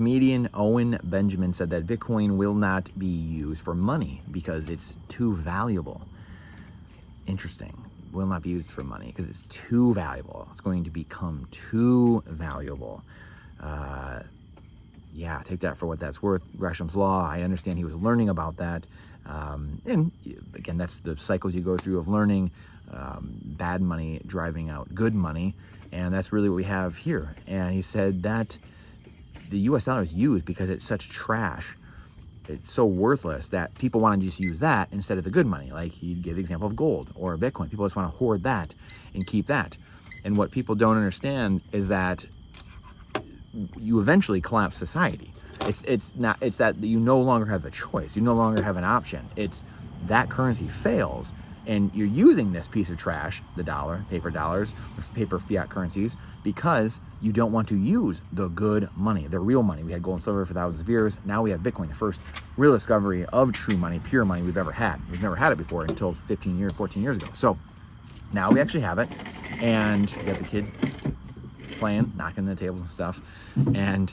Comedian Owen Benjamin said that Bitcoin will not be used for money because it's too valuable. Interesting. Will not be used for money because it's too valuable. It's going to become too valuable. Yeah, take that for what that's worth. Gresham's Law, I understand he was learning about that. And again, that's the cycles you go through of learning. Bad money driving out good money. And that's really what we have here. And he said that the US dollar is used because it's such trash. It's so worthless that people want to just use that instead of the good money. Like he gave the example of gold or Bitcoin. People just want to hoard that and keep that. And what people don't understand is that you eventually collapse society. It's that you no longer have a choice. You no longer have an option. It's that currency fails and you're using this piece of trash, the dollar, paper dollars, paper fiat currencies, because you don't want to use the good money, the real money. We had gold and silver for thousands of years. Now we have Bitcoin, the first real discovery of true money, pure money we've ever had. We've never had it before until 14 years ago. So now we actually have it, and we got the kids playing, knocking the tables and stuff, and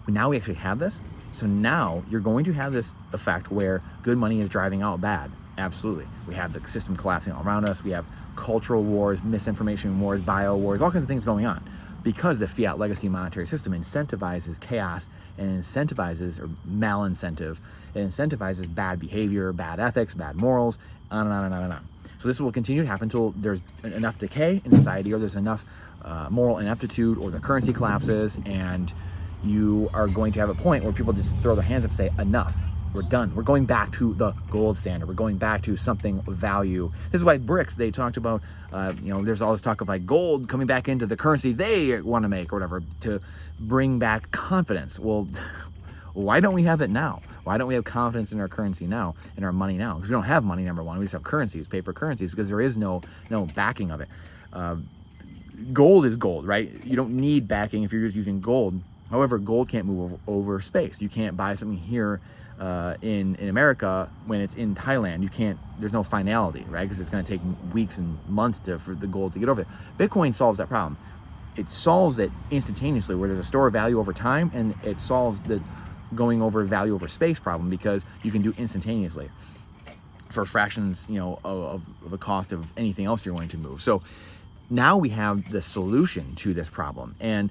now we actually have this. So now you're going to have this effect where good money is driving out bad. Absolutely. We have the system collapsing all around us. We have cultural wars, misinformation wars, bio wars, all kinds of things going on because the fiat legacy monetary system incentivizes chaos and incentivizes, or malincentive, it incentivizes bad behavior, bad ethics, bad morals, on and on and on and on. So this will continue to happen until there's enough decay in society, or there's enough moral ineptitude, or the currency collapses, and you are going to have a point where people just throw their hands up and say, enough. We're done. We're going back to the gold standard. We're going back to something of value. This is why BRICS, they talked about, there's all this talk of like gold coming back into the currency they want to make or whatever to bring back confidence. Well, why don't we have it now? Why don't we have confidence in our currency now, in our money now? Because we don't have money, number one. We just have currencies, paper currencies, because there is no backing of it. Gold is gold, right? You don't need backing if you're just using gold. However, gold can't move over space. You can't buy something here in America when it's in Thailand. You can't, there's no finality, right? Because it's going to take weeks and months for the gold to get over there. Bitcoin solves that problem. It solves it instantaneously, where there's a store of value over time, and it solves the going over value over space problem because you can do instantaneously for fractions, of the cost of anything else you're going to move. So now we have the solution to this problem. And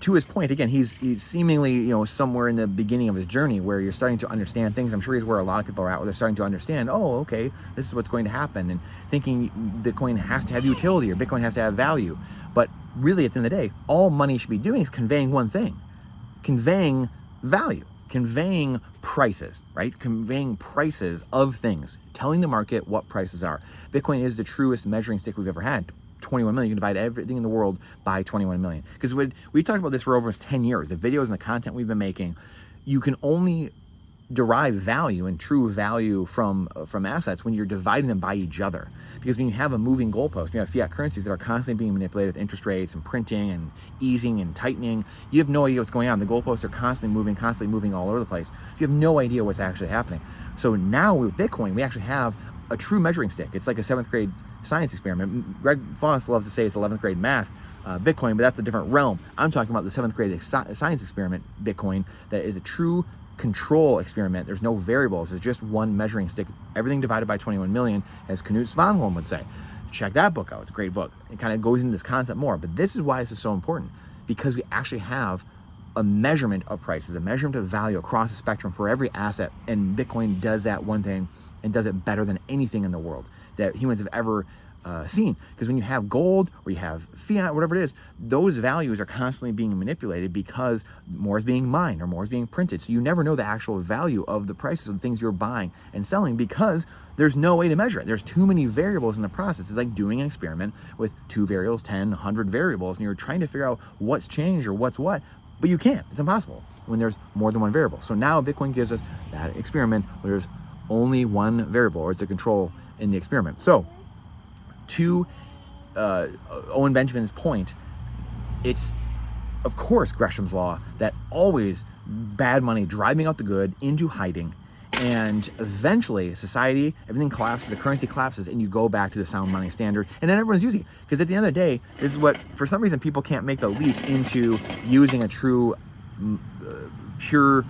to his point, again, he's seemingly, somewhere in the beginning of his journey where you're starting to understand things. I'm sure he's where a lot of people are at, where they're starting to understand, oh, okay, this is what's going to happen, and thinking Bitcoin has to have utility or Bitcoin has to have value. But really, at the end of the day, all money should be doing is conveying one thing, conveying value, conveying prices, right? Conveying prices of things, telling the market what prices are. Bitcoin is the truest measuring stick we've ever had. 21 million, you can divide everything in the world by 21 million. Because we talked about this for over 10 years, the videos and the content we've been making, you can only derive value and true value from assets when you're dividing them by each other. Because when you have a moving goalpost, you have fiat currencies that are constantly being manipulated with interest rates and printing and easing and tightening, you have no idea what's going on. The goalposts are constantly moving all over the place. So you have no idea what's actually happening. So now with Bitcoin, we actually have a true measuring stick. It's like a 7th grade science experiment. Greg Foss loves to say it's 11th grade math, Bitcoin, but that's a different realm. I'm talking about the 7th grade science experiment, Bitcoin, that is a true control experiment. There's no variables. There's just one measuring stick. Everything divided by 21 million, as Knut Svanholm would say. Check that book out. It's a great book. It kind of goes into this concept more. But this is why this is so important, because we actually have a measurement of prices, a measurement of value across the spectrum for every asset. And Bitcoin does that one thing and does it better than anything in the world that humans have ever seen. Because when you have gold or you have fiat, whatever it is, those values are constantly being manipulated because more is being mined or more is being printed. So you never know the actual value of the prices of the things you're buying and selling because there's no way to measure it. There's too many variables in the process. It's like doing an experiment with 2 variables, 10, 100 variables, and you're trying to figure out what's changed or what's what, but you can't. It's impossible when there's more than one variable. So now Bitcoin gives us that experiment where there's only one variable, or it's a control in the experiment. So to Owen Benjamin's point, it's of course Gresham's law that always bad money driving out the good into hiding, and eventually society, everything collapses, the currency collapses, and you go back to the sound money standard, and then everyone's using it. Because at the end of the day, this is what, for some reason, people can't make the leap into using a true pure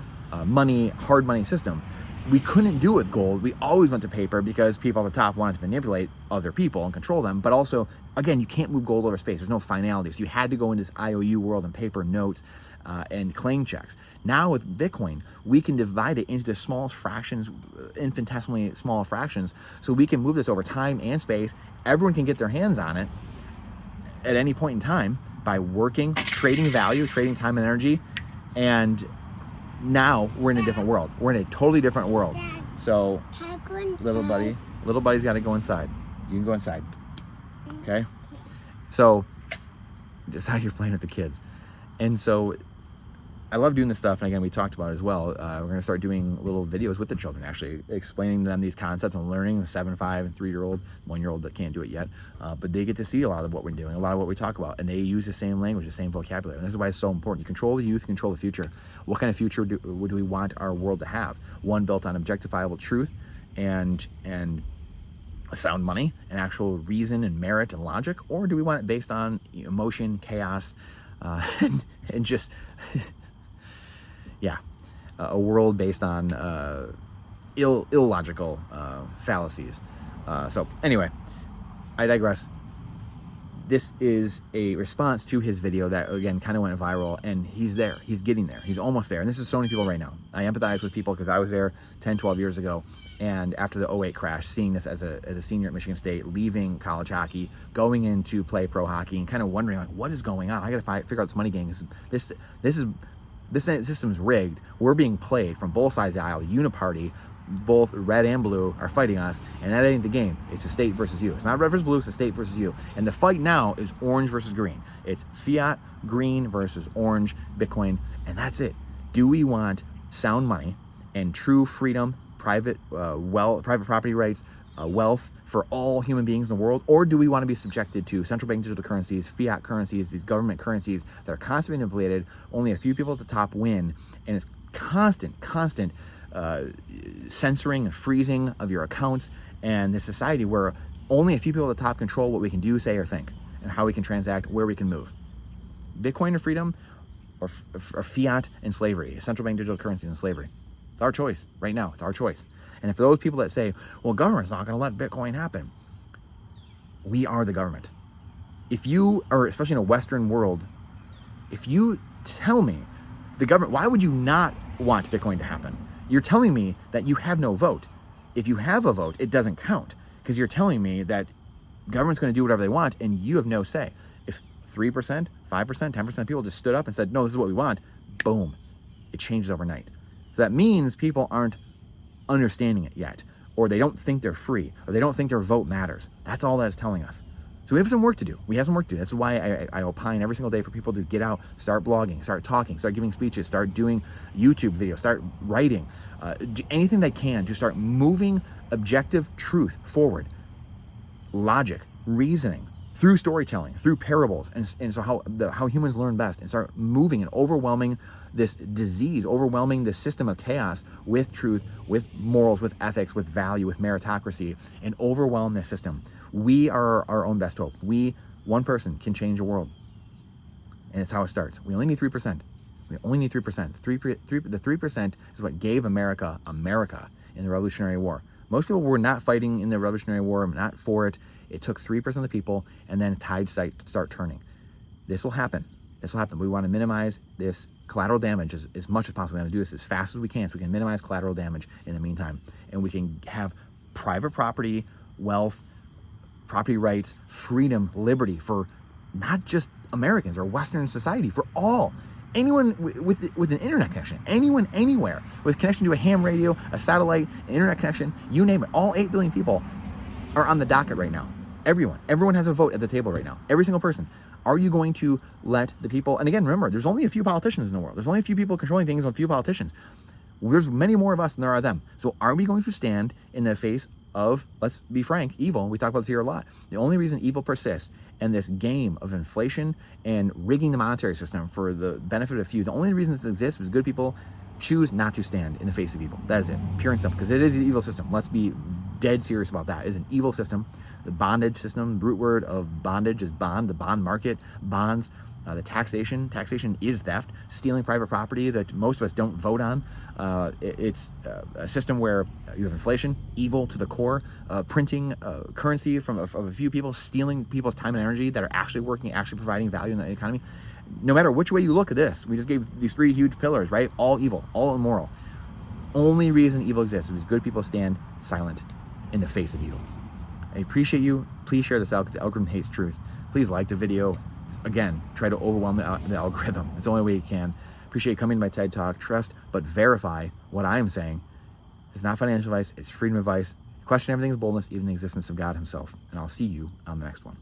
money, hard money system. We couldn't do it with gold. We always went to paper because people at the top wanted to manipulate other people and control them. But also, again, you can't move gold over space. There's no finality. So you had to go into this IOU world and paper notes and claim checks. Now with Bitcoin, we can divide it into the smallest fractions, infinitesimally small fractions. So we can move this over time and space. Everyone can get their hands on it at any point in time by working, trading value, trading time and energy. And now we're in a different world. We're in a totally different world. Dad, so little buddy's got to go inside. You can go inside. Okay? So decide you're playing with the kids. And so I love doing this stuff, and again, we talked about it as well. We're going to start doing little videos with the children, actually explaining to them these concepts and learning. The 7, 5, and 3-year-old, 1-year-old that can't do it yet, but they get to see a lot of what we're doing, a lot of what we talk about, and they use the same language, the same vocabulary. And this is why it's so important. You control the youth, you control the future. What kind of future do we want our world to have? One built on objectifiable truth and sound money and actual reason and merit and logic, or do we want it based on emotion, chaos, and just yeah, a world based on illogical fallacies. So anyway, I digress. This is a response to his video that, again, kind of went viral, and he's there. He's getting there. He's almost there. And this is so many people right now. I empathize with people because I was there 10, 12 years ago. And after the 08 crash, seeing this as a senior at Michigan State, leaving college hockey, going in to play pro hockey, and kind of wondering, like, what is going on? I got to figure out this money game. This system's rigged. We're being played from both sides of the aisle. Uniparty, both red and blue, are fighting us, and that ain't the game. It's a state versus you. It's not red versus blue, it's a state versus you. And the fight now is orange versus green. It's fiat, green versus orange, Bitcoin, and that's it. Do we want sound money and true freedom, private property rights, wealth for all human beings in the world, or do we want to be subjected to central bank digital currencies, fiat currencies, these government currencies that are constantly manipulated? Only a few people at the top win, and it's constant censoring and freezing of your accounts, and this society where only a few people at the top control what we can do, say, or think, and how we can transact, where we can move. Bitcoin or freedom, or fiat and slavery, central bank digital currencies and slavery. It's our choice right now. It's our choice. And for those people that say, well, government's not going to let Bitcoin happen, we are the government. If you are, especially in a Western world, if you tell me the government, why would you not want Bitcoin to happen? You're telling me that you have no vote. If you have a vote, it doesn't count, because you're telling me that government's going to do whatever they want and you have no say. If 3%, 5%, 10% of people just stood up and said, no, this is what we want, boom, it changes overnight. So that means people aren't understanding it yet, or they don't think they're free, or they don't think their vote matters. That's all that's telling us. So we have some work to do. We have some work to do. That's why I opine every single day for people to get out, start blogging, start talking, start giving speeches, start doing YouTube videos, start writing, do anything they can to start moving objective truth forward. Logic, reasoning, through storytelling, through parables, and so how humans learn best, and start moving and overwhelming this disease, overwhelming this system of chaos with truth, with morals, with ethics, with value, with meritocracy, and overwhelm this system. We are our own best hope. One person can change the world. And it's how it starts. We only need 3%. We only need 3%. The 3% is what gave America in the Revolutionary War. Most people were not fighting in the Revolutionary War, not for it. It took 3% of the people, and then tides start turning. This will happen. This will happen. We want to minimize this collateral damage as much as possible. We want to do this as fast as we can so we can minimize collateral damage in the meantime. And we can have private property, wealth, property rights, freedom, liberty for not just Americans or Western society, for all. Anyone with an internet connection, anyone, anywhere, with connection to a ham radio, a satellite, an internet connection, you name it. All 8 billion people are on the docket right now. Everyone has a vote at the table right now. Every single person. Are you going to let the people, and again, remember, there's only a few politicians in the world. There's only a few people controlling things and a few politicians. There's many more of us than there are them. So are we going to stand in the face of, let's be frank, evil? We talk about this here a lot. The only reason evil persists in this game of inflation and rigging the monetary system for the benefit of a few, the only reason this exists is good people choose not to stand in the face of evil. That is it, pure and simple, because it is an evil system. Let's be dead serious about that. It is an evil system. The bondage system, the root word of bondage is bond, the bond market, bonds, The taxation is theft. Stealing private property that most of us don't vote on. It's a system where you have inflation, evil to the core, printing currency from a few people, stealing people's time and energy that are actually working, actually providing value in the economy. No matter which way you look at this, we just gave these 3 huge pillars, right? All evil, all immoral. Only reason evil exists is because good people stand silent in the face of evil. I appreciate you. Please share this out because the algorithm hates truth. Please like the video. Again, try to overwhelm the algorithm. It's the only way you can. Appreciate you coming to my TED Talk. Trust, but verify what I am saying. It's not financial advice. It's freedom advice. Question everything with boldness, even the existence of God himself. And I'll see you on the next one.